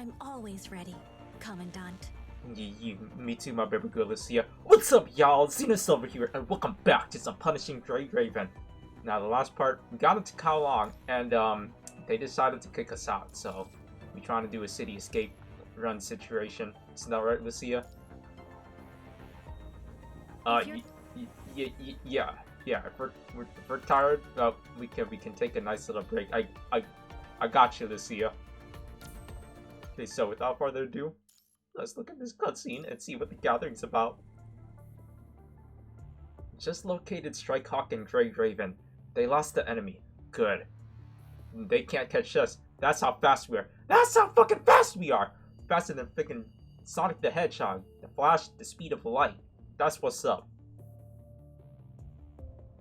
I'm always ready, Commandant. Me too, my baby girl Lucia. What's up, y'all? XenoSilver here, and welcome back to some Punishing Grey Raven. Now, the last part, we got into Kowloon, and they decided to kick us out, so we're trying to do a city escape run situation. Isn't that right, Lucia? Yeah. If we're tired, we can take a nice little break. I got you, Lucia. Okay, so without further ado, let's look at this cutscene and see what the gathering's about. Just located Strikehawk and Grey Raven. They lost the enemy. Good. They can't catch us. That's how fast we are. That's how fucking fast we are! Faster than freaking Sonic the Hedgehog. The Flash, the speed of light. That's what's up.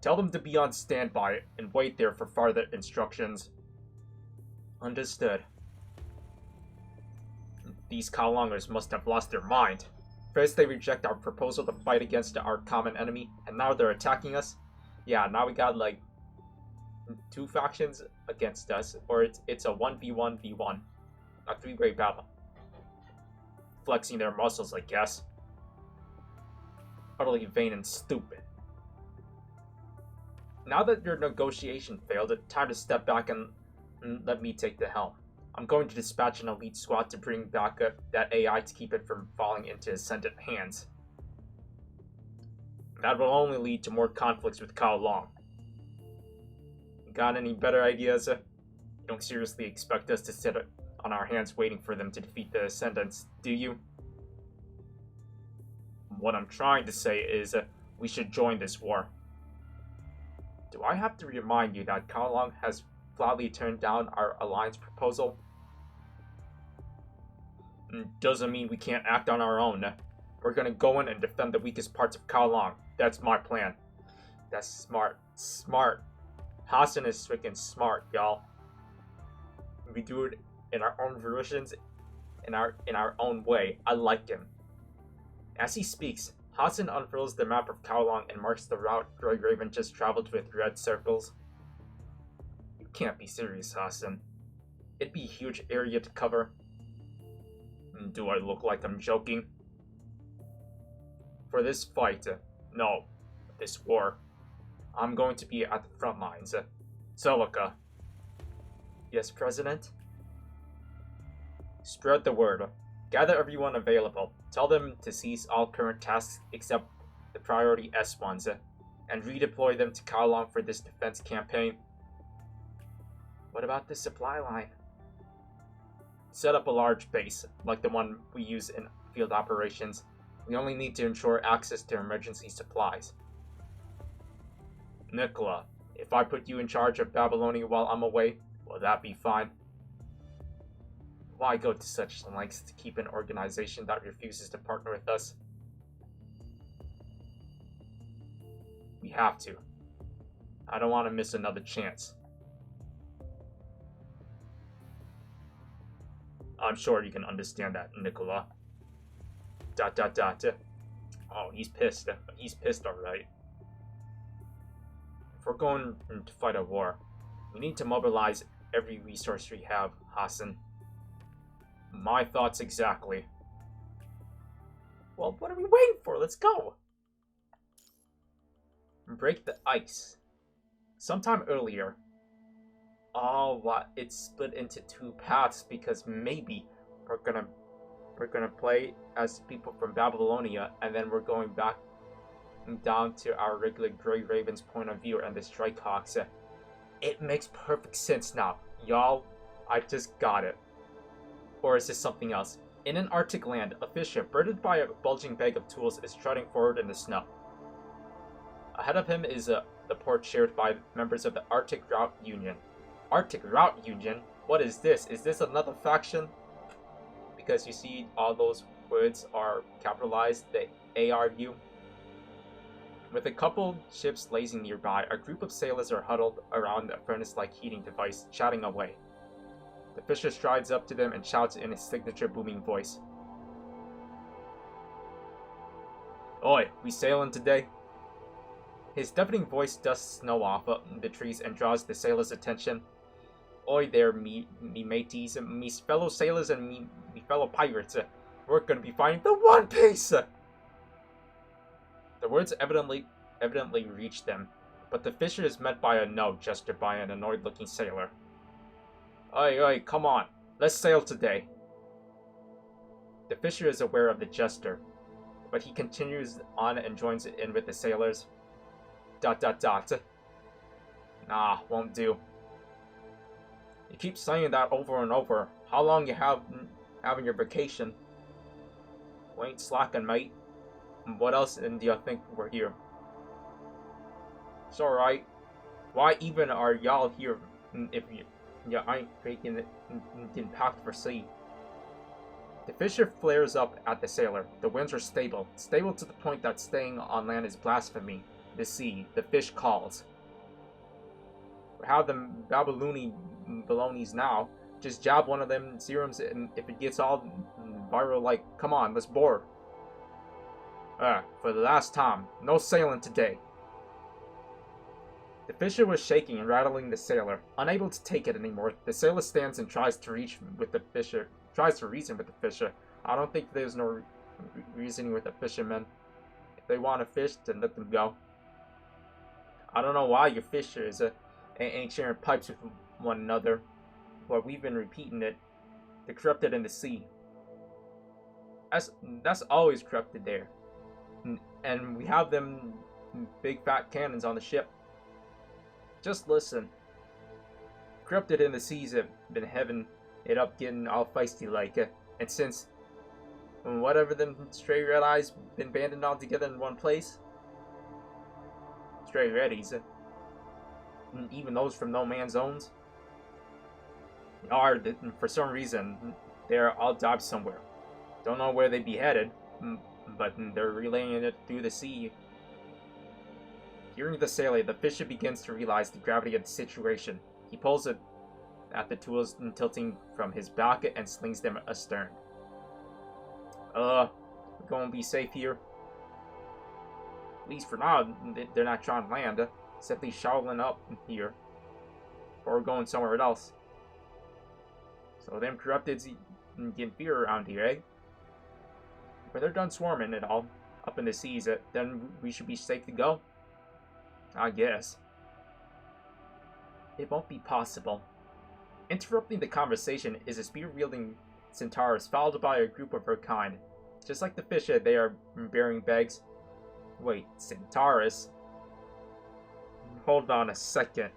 Tell them to be on standby and wait there for further instructions. Understood. These Kowloongers must have lost their mind. First they reject our proposal to fight against our common enemy, and now they're attacking us? Yeah, now we got like 2 factions against us, or it's a 1v1v1. A 3-way battle. Flexing their muscles, I guess. Utterly vain and stupid. Now that your negotiation failed, it's time to step back and let me take the helm. I'm going to dispatch an elite squad to bring back up that AI to keep it from falling into Ascendant hands. That will only lead to more conflicts with Kowloon. Got any better ideas? You don't seriously expect us to sit on our hands waiting for them to defeat the Ascendants, do you? What I'm trying to say is, we should join this war. Do I have to remind you that Kowloon has flatly turned down our alliance proposal? Doesn't mean we can't act on our own. We're gonna go in and defend the weakest parts of Kowloon. That's my plan. That's smart. Smart. Hassan is freaking smart, y'all. We do it in our own versions, in our own way. I like him. As he speaks, Hassan unfurls the map of Kowloon and marks the route Grey Raven just traveled with red circles. You can't be serious, Hassan. It'd be a huge area to cover. Do I look like I'm joking? For this fight, no, this war, I'm going to be at the front lines. Celica. Yes, President? Spread the word. Gather everyone available. Tell them to cease all current tasks except the priority S ones, and redeploy them to Kowloon for this defense campaign. What about the supply line? Set up a large base, like the one we use in field operations. We only need to ensure access to emergency supplies. Nicola, if I put you in charge of Babylonia while I'm away, will that be fine? Why go to such lengths to keep an organization that refuses to partner with us? We have to. I don't want to miss another chance. I'm sure you can understand that, Nicola. ... Oh, he's pissed. He's pissed, alright. If we're going to fight a war, we need to mobilize every resource we have, Hassan. My thoughts exactly. Well, what are we waiting for? Let's go! Break the ice. Sometime earlier. Oh, what? It's split into 2 paths because maybe we're gonna play as people from Babylonia, and then we're going back down to our regular Grey Raven's point of view and the Strikehawks. It makes perfect sense now, y'all. I just got it. Or is this something else? In an Arctic land, a fish ship, burdened by a bulging bag of tools, is trotting forward in the snow. Ahead of him is the port shared by members of the Arctic Route Union. Arctic Route Union? What is this? Is this another faction? Because you see all those words are capitalized, the ARU. With a couple ships lazing nearby, a group of sailors are huddled around a furnace-like heating device, chatting away. The fisher strides up to them and shouts in his signature booming voice. Oi, we sailing today? His deafening voice dusts snow off the trees and draws the sailors' attention. Oi there, me mateys, me fellow sailors and we fellow pirates, we're gonna be finding the One Piece! The words evidently reached them, but the fisher is met by a no gesture by an annoyed-looking sailor. Oi, oi, come on, let's sail today. The fisher is aware of the gesture, but he continues on and joins in with the sailors. ... Nah, won't do. You keep saying that over and over. How long you having your vacation? We ain't slacking, mate. What else do you think we're here? It's alright. Why even are y'all here if you ain't faking it getting packed for sea? The fisher flares up at the sailor. The winds are stable. Stable to the point that staying on land is blasphemy. The sea, the fish calls. We have them Babyloni balonies now. Just jab one of them serums and if it gets all viral, like, come on, let's board. For the last time, no sailing today. The fisher was shaking and rattling the sailor. Unable to take it anymore, the sailor stands and tries to reason with the fisher. I don't think there's no reasoning with the fishermen. If they want to fish, then let them go. I don't know why your fishers ain't sharing pipes with one another, but we've been repeating it. The corrupted in the sea. That's always corrupted there. And we have them big fat cannons on the ship. Just listen. Corrupted in the seas have been having it up getting all feisty like, and since whatever them stray red eyes been banded all together in one place. Stray reddies, even those from no man's zones, are for some reason they're all dive somewhere. Don't know where they be headed, but they're relaying it through the sea. Hearing the sailor, the fisher begins to realize the gravity of the situation. He pulls it at the tools tilting from his back and slings them astern. We're gonna be safe here. At least for now, they're not trying to land. Simply shoveling up here. Or going somewhere else. So them corrupteds getting fear around here, eh? When they're done swarming it all up in the seas, then we should be safe to go? I guess. It won't be possible. Interrupting the conversation is a spear-wielding centaurus followed by a group of her kind. Just like the fisher, they are bearing bags. Wait, centaurus? Hold on a second.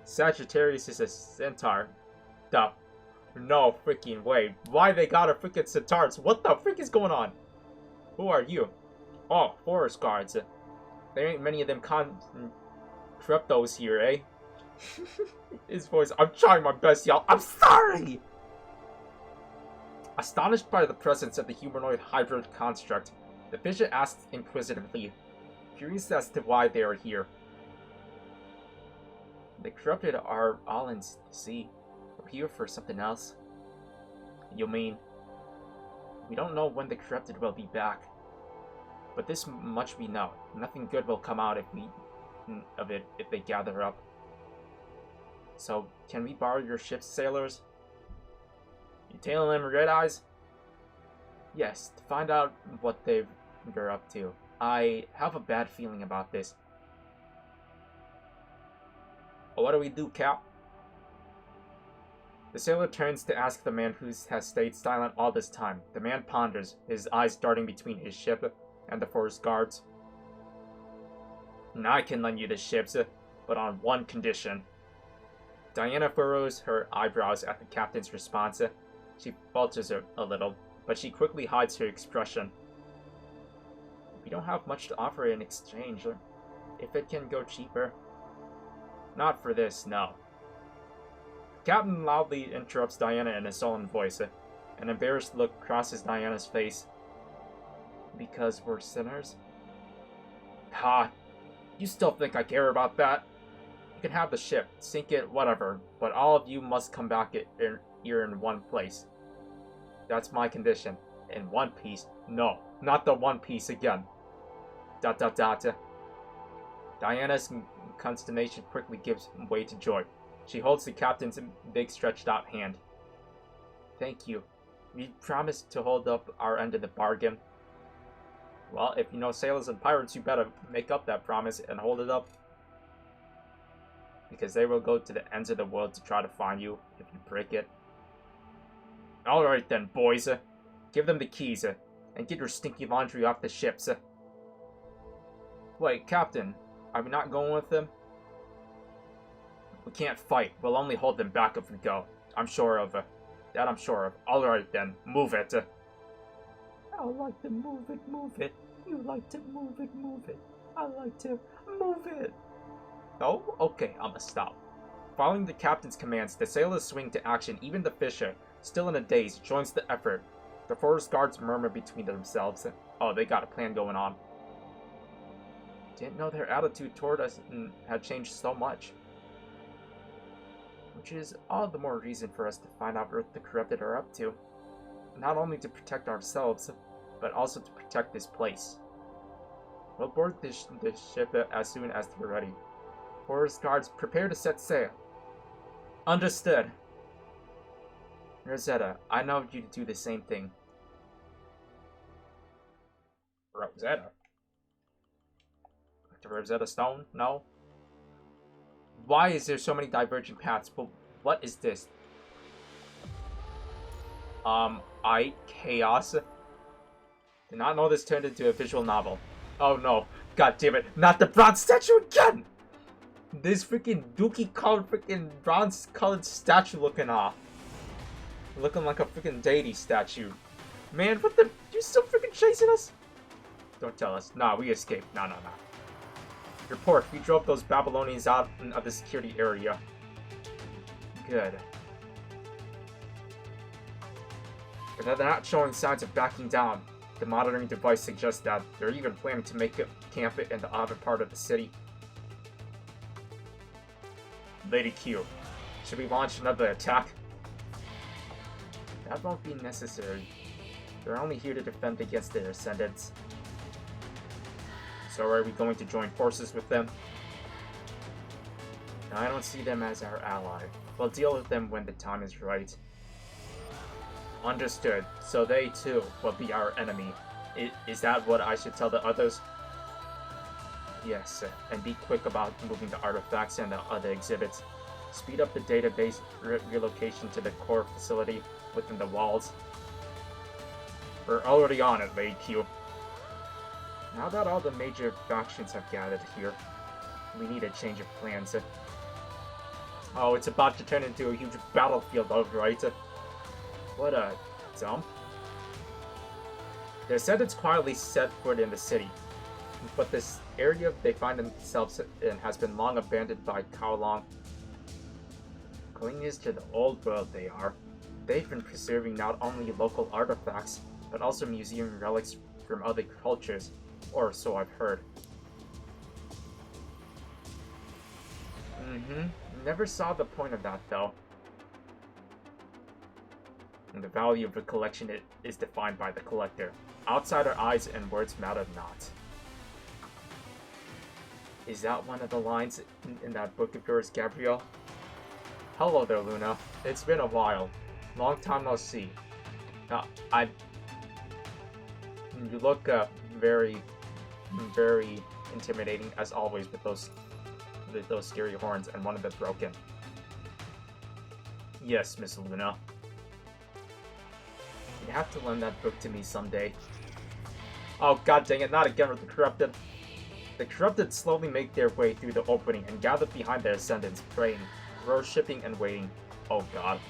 Sagittarius is a centaur. No freaking way. Why they got a freaking centaurus? What the freak is going on? Who are you? Oh, forest guards. There ain't many of them corruptos here, eh? His voice, I'm trying my best, y'all. I'm sorry! Astonished by the presence of the humanoid hybrid construct, the fisher asked inquisitively, curious as to why they are here. The corrupted are all in sea. We're here for something else. You mean? We don't know when the corrupted will be back. But this much we know. Nothing good will come out if they gather up. So, can we borrow your ship's sailors? You tailing them red eyes? Yes, to find out what they're up to. I have a bad feeling about this. Well, what do we do, Cap? The sailor turns to ask the man who has stayed silent all this time. The man ponders, his eyes darting between his ship and the forest guards. I can lend you the ships, but on one condition. Diana furrows her eyebrows at the captain's response. She falters a little, but she quickly hides her expression. We don't have much to offer in exchange. If it can go cheaper. Not for this, no. Captain loudly interrupts Diana in a sullen voice. An embarrassed look crosses Diana's face. Because we're sinners? Ha! You still think I care about that? You can have the ship, sink it, whatever, but all of you must come back here in one place. That's my condition. In one piece? No, not the one piece again. ... Diana's consternation quickly gives way to joy. She holds the captain's big stretched out hand. Thank you. We promised to hold up our end of the bargain. Well, if you know sailors and pirates, you better make up that promise and hold it up. Because they will go to the ends of the world to try to find you if you break it. Alright then, boys. Give them the keys, and get your stinky laundry off the ships. Wait, Captain, are we not going with them? We can't fight. We'll only hold them back if we go. I'm sure of that. I'm sure of. Alright then, move it. I like to move it, move it. You like to move it, move it. I like to move it. Oh, okay, I'ma stop. Following the captain's commands, the sailors swing to action. Even the fisher, still in a daze, joins the effort. The forest guards murmur between themselves. Oh, they got a plan going on. Didn't know their attitude toward us had changed so much. Which is all the more reason for us to find out what the corrupted are up to. Not only to protect ourselves, but also to protect this place. We'll board this ship as soon as we're ready. Forest guards, prepare to set sail. Understood. Rosetta, I know you do the same thing. Rosetta? The Rosetta Stone? No. Why is there so many divergent paths? But what is this? Chaos? Did not know this turned into a visual novel. Oh no. God damn it. Not the bronze statue again! This freaking dookie colored freaking bronze colored statue looking off. Looking like a freaking deity statue. Man, what the? You still freaking chasing us? Don't tell us. Nah, we escaped. Nah. Report, we drove those Babylonians out of the security area. Good. But they're not showing signs of backing down. The monitoring device suggests that they're even planning to make a camp in the outer part of the city. Lady Q, should we launch another attack? That won't be necessary. They're only here to defend against their ascendants. So are we going to join forces with them? I don't see them as our ally. We'll deal with them when the time is right. Understood. So they, too, will be our enemy. Is that what I should tell the others? Yes, and be quick about moving the artifacts and the other exhibits. Speed up the database relocation to the core facility within the walls. We're already on it, Lady Q. Now that all the major factions have gathered here, we need a change of plans. Oh, it's about to turn into a huge battlefield, alright? What a dump. The ascendants quietly set foot in the city, but this area they find themselves in has been long abandoned by Kowloon. Clingers to the old world they are. They've been preserving not only local artifacts, but also museum relics from other cultures, or so I've heard. Never saw the point of that, though. And the value of a collection is defined by the collector. Outsider eyes and words matter not. Is that one of the lines in that book of yours, Gabrielle? Hello there, Luna. It's been a while. Long time no see. Now, you look very, very intimidating as always with those scary horns, and one of them broken. Yes, Miss Luna. You have to lend that book to me someday. Oh god dang it, not again with the corrupted. The corrupted slowly make their way through the opening and gather behind their ascendants, praying, worshipping, and waiting. Oh god.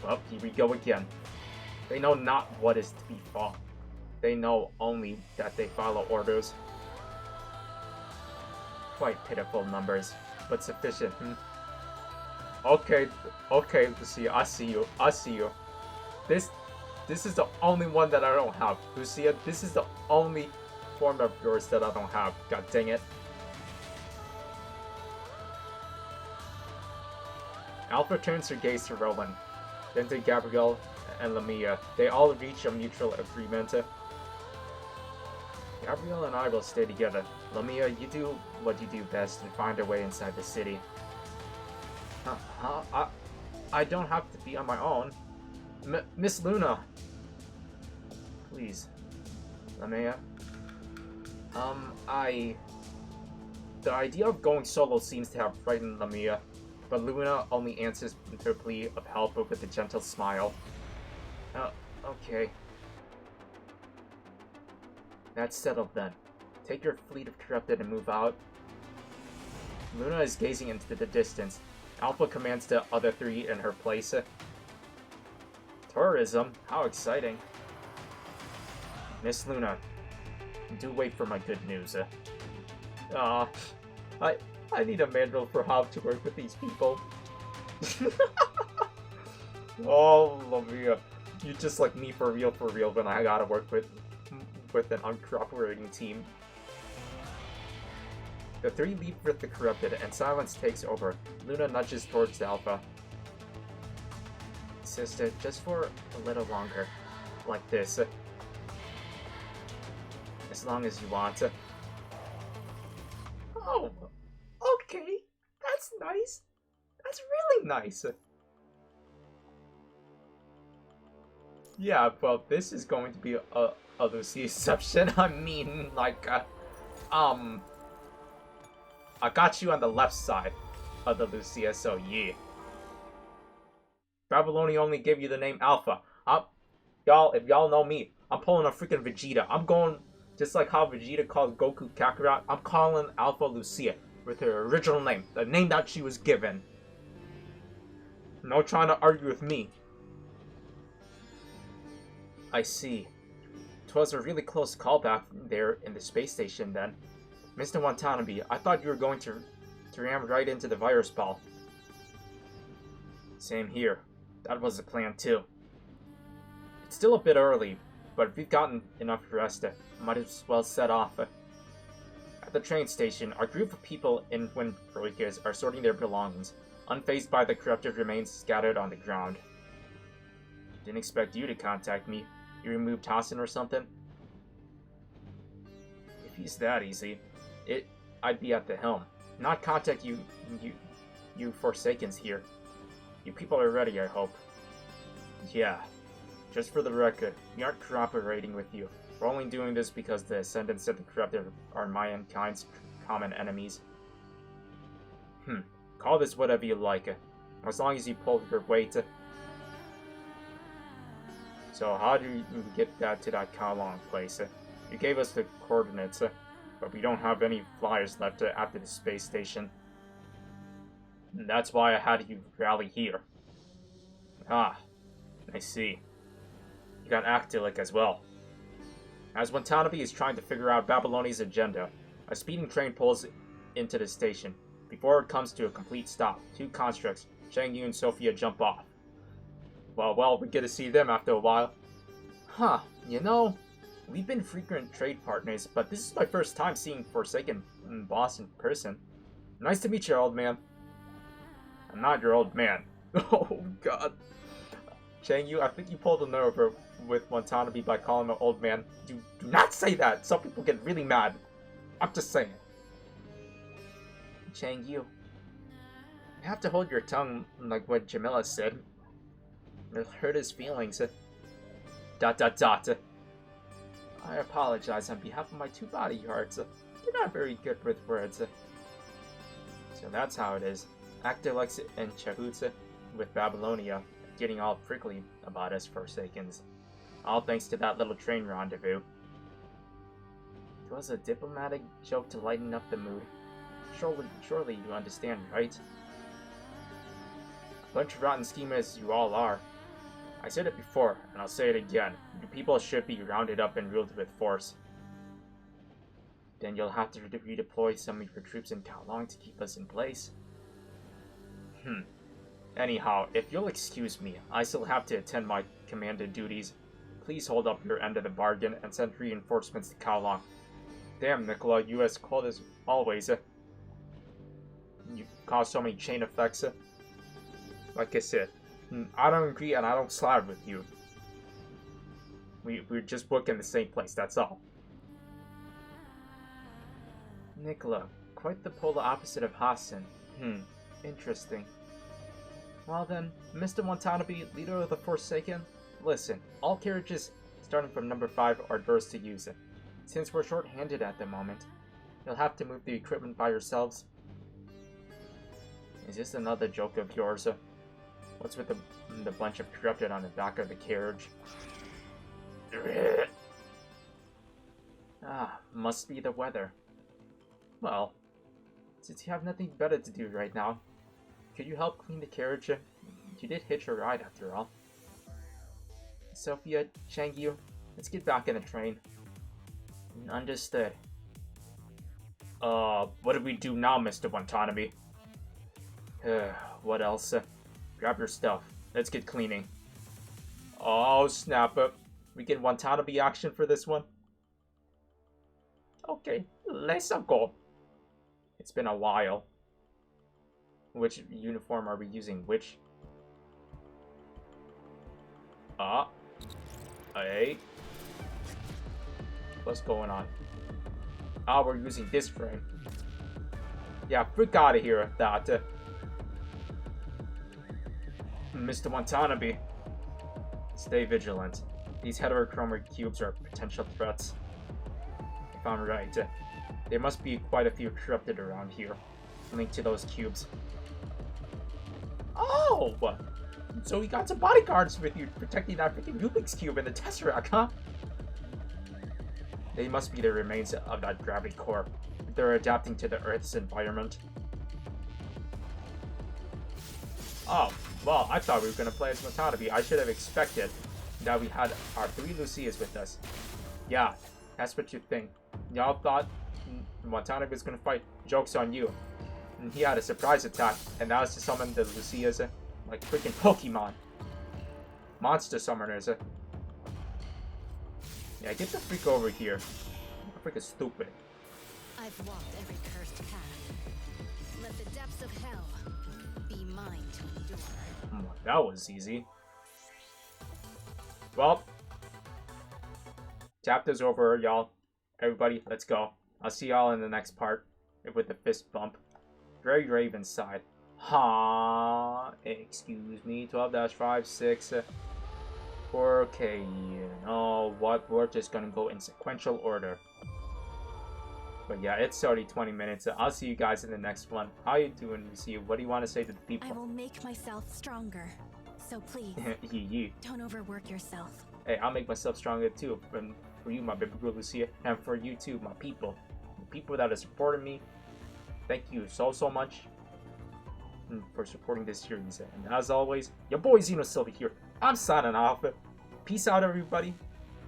Well, here we go again. They know not what is to be fought. They know only that they follow orders. Quite pitiful numbers, but sufficient, Okay, Lucia, I see you. This is the only one that I don't have. Lucia, this is the only form of yours that I don't have. God dang it. Alpha turns her gaze to Roland, then to Gabrielle and Lamia. They all reach a mutual agreement. Gabrielle and I will stay together. Lamia, you do what you do best and find a way inside the city. I don't have to be on my own. Miss Luna. Please. Lamia. The idea of going solo seems to have frightened Lamia, but Luna only answers her plea of help with a gentle smile. Okay. That's settled then. Take your fleet of corrupted and move out. Luna is gazing into the distance. Alpha commands the other three in her place. Tourism? How exciting. Miss Luna, do wait for my good news. I need a manual for how to work with these people. Oh, Lamia, you're just like me for real when I gotta work with an uncooperating team. The three leap with the corrupted, and silence takes over. Luna nudges towards Alpha. Sister, just for a little longer. Like this. As long as you want. Oh, okay. That's nice. That's really nice. Yeah, well, this is going to be a Lucy exception. I mean, like, I got you on the left side of the Lucia, so yeah. Babyloni only gave you the name Alpha. Y'all, if y'all know me, I'm pulling a freaking Vegeta. I'm going, just like how Vegeta called Goku Kakarot, I'm calling Alpha Lucia with her original name, the name that she was given. No trying to argue with me. I see. 'Twas a really close call back there in the space station then. Mr. Watanabe, I thought you were going to ram right into the virus ball. Same here. That was the plan too. It's still a bit early, but if we've gotten enough rest, might as well set off. At the train station, our group of people in windbreakers are sorting their belongings, unfazed by the corrupted remains scattered on the ground. Didn't expect you to contact me. You removed Hassan or something? If he's that easy, I'd be at the helm. Not contact you Forsakens here. You people are ready, I hope. Yeah. Just for the record, we aren't cooperating with you. We're only doing this because the Ascendants of the Corrupted are mankind's common enemies. Call this whatever you like. As long as you pull your weight. So how do you get that to that Kalong place? You gave us the coordinates, but we don't have any flyers left after the space station. And that's why I had you rally here. Ah, I see. You got Actilic as well. As Watanabe is trying to figure out Babyloni's agenda, a speeding train pulls into the station. Before it comes to a complete stop, two constructs, Changyu and Sophia, jump off. Well, we get to see them after a while. Huh, you know, we've been frequent trade partners, but this is my first time seeing Forsaken boss in person. Nice to meet you, old man. I'm not your old man. Oh, God. Changyu, I think you pulled a nerve with Watanabe by calling him an old man. Do not say that! Some people get really mad. I'm just saying. Changyu, you have to hold your tongue like what Jamila said. It'll hurt his feelings. ... I apologize on behalf of my two bodyguards. They're not very good with words. So that's how it is. Actilex and Chahutsa with Babylonia getting all prickly about us Forsakens. All thanks to that little train rendezvous. It was a diplomatic joke to lighten up the mood. Surely you understand, right? A bunch of rotten schemers you all are. I said it before, and I'll say it again. You people should be rounded up and ruled with force. Then you'll have to redeploy some of your troops in Kowloon to keep us in place. Anyhow, if you'll excuse me, I still have to attend my commanded duties. Please hold up your end of the bargain and send reinforcements to Kowloon. Damn, Nicola, you as cold as always. You cause so many chain effects. Like I said, I don't agree and I don't side with you. We're just working the same place, that's all. Nicola, quite the polar opposite of Hassan. Interesting. Well then, Mr. Watanabe, leader of the Forsaken, listen, all carriages starting from number 5 are yours to use. Since we're short-handed at the moment, you'll have to move the equipment by yourselves. Is this another joke of yours? What's with the bunch of corrupted on the back of the carriage? Must be the weather. Well, since you have nothing better to do right now, could you help clean the carriage? You did hitch a ride after all. Sophia, Changyu, let's get back in the train. Understood. What do we do now, Mr. Watanabe? What else? Grab your stuff. Let's get cleaning. Oh, snap up. We get Watanabe action for this one? Okay, let's go. It's been a while. Which uniform are we using? Which? Hey. What's going on? We're using this frame. Yeah, freak out of here with that. Mr. Watanabe. Stay vigilant. These heterochromate cubes are potential threats. If I'm right, there must be quite a few corrupted around here, linked to those cubes. Oh! So you got some bodyguards with you protecting that freaking Rubik's Cube and the Tesseract, huh? They must be the remains of that gravity core. They're adapting to the Earth's environment. Oh, well, I thought we were going to play as Watanabe. I should have expected that we had our 3 Lucias with us. Yeah, that's what you think. Y'all thought Watanabe was going to fight. Joke's on you. And he had a surprise attack, and that was to summon the Lucias like freaking Pokemon. Monster summoners. Yeah, get the freak over here. I'm freaking stupid. I've walked every cursed path. Let the depths of hell be mine to endure. That was easy. Well, chapter's over, y'all. Everybody, let's go. I'll see y'all in the next part with the fist bump. Very Raven side. Excuse me. 12-5, 4K. You know what? We're just gonna go in sequential order. But yeah, it's already 20 minutes. I'll see you guys in the next one. How you doing, Lucia? What do you want to say to the people? I will make myself stronger. So please, don't overwork yourself. Hey, I'll make myself stronger too. And for you, my baby girl Lucia, and for you too, my people. The people that are supporting me. Thank you so much for supporting this series. And as always, your boy XenoSilver here. I'm signing off. Peace out, everybody.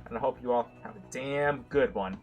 And I hope you all have a damn good one.